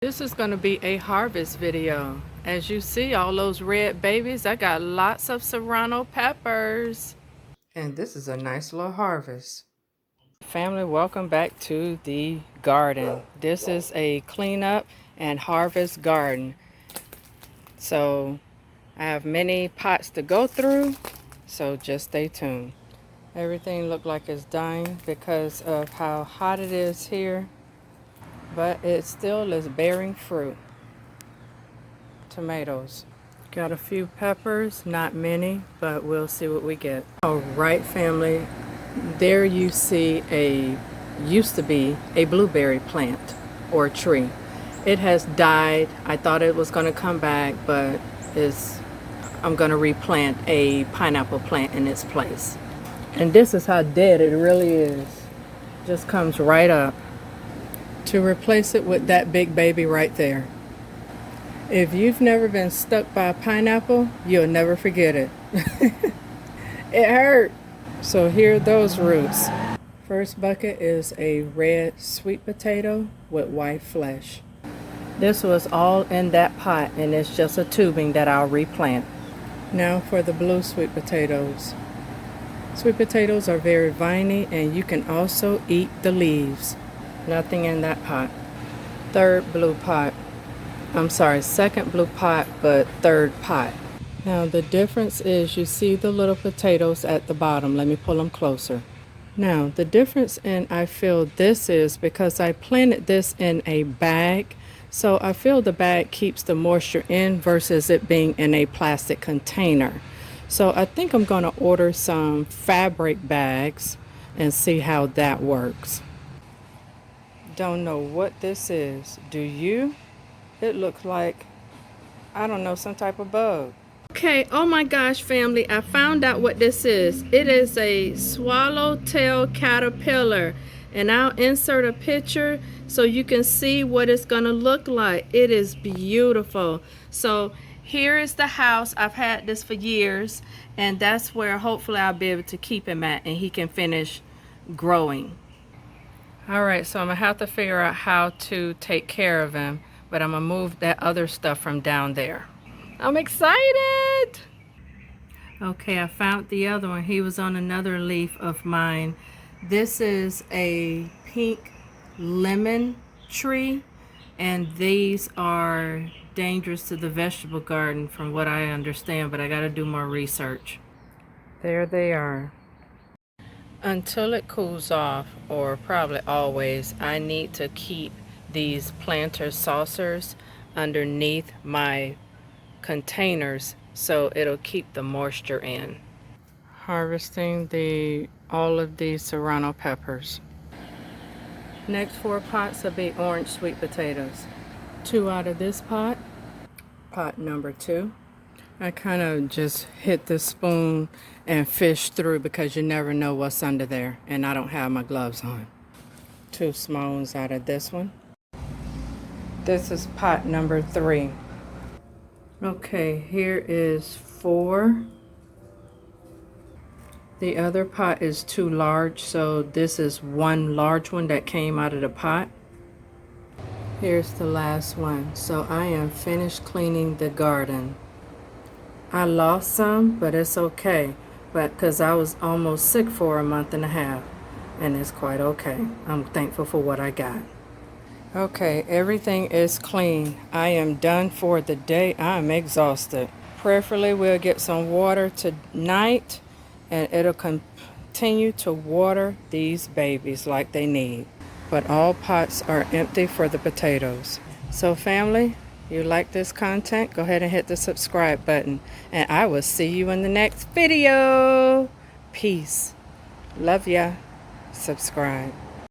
This is going to be a harvest video. As you see, all those red babies, I got lots of serrano peppers. And this is a nice little harvest. Family, welcome back to the garden. This is a cleanup and harvest garden. So I have many pots to go through, so just stay tuned. Everything look like it's dying because of how hot it is here, but it still is bearing fruit. Tomatoes. Got a few peppers, not many, but we'll see what we get. All right, family, there you see used to be a blueberry plant or tree. It has died. I thought it was going to come back, but I'm going to replant a pineapple plant in its place. And this is how dead it really is. Just comes right up. To replace it with that big baby right there. If you've never been stuck by a pineapple, you'll never forget it. It hurt. So here are those roots. First bucket is a red sweet potato with white flesh. This was all in that pot, and it's just a tubing that I'll replant. Now for the blue sweet potatoes. Sweet potatoes are very viney, and you can also eat the leaves. Nothing in that pot. Second blue pot, but third pot. Now the difference is you see the little potatoes at the bottom. Let me pull them closer. Now the difference I feel this is because I planted this in a bag, so I feel the bag keeps the moisture in versus it being in a plastic container. So I think I'm going to order some fabric bags and see how that works. Don't know what this is. Do you? It looks like, I don't know, some type of bug. Okay, oh my gosh, family, I found out what this is. It is a swallowtail caterpillar, and I'll insert a picture so you can see what it's gonna look like. It is beautiful. So here is the house. I've had this for years, and that's where hopefully I'll be able to keep him at and he can finish growing. All right, so I'm gonna have to figure out how to take care of him, but I'm gonna move that other stuff from down there. I'm excited. Okay, I found the other one. He was on another leaf of mine. This is a pink lemon tree, and these are dangerous to the vegetable garden from what I understand, but I gotta do more research. There they are. Until it cools off, or probably always, I need to keep these planter saucers underneath my containers so it'll keep the moisture in. Harvesting all of these serrano peppers. Next 4 pots will be orange sweet potatoes. 2 out of this pot, pot number 2. I kind of just hit the spoon and fish through because you never know what's under there, and I don't have my gloves on. 2 small ones out of this one. This is pot number 3. Okay, here is 4. The other pot is too large, so this is 1 large one that came out of the pot. Here's the last one. So I am finished cleaning the garden. I lost some, but it's okay. But because I was almost sick for a month and a half, and it's quite okay. I'm thankful for what I got. Okay, everything is clean. I am done for the day. I'm exhausted. Prayerfully, we'll get some water tonight, and it'll continue to water these babies like they need. But all pots are empty for the potatoes. So family, you like this content, go ahead and hit the subscribe button, and I will see you in the next video. Peace. Love ya. Subscribe.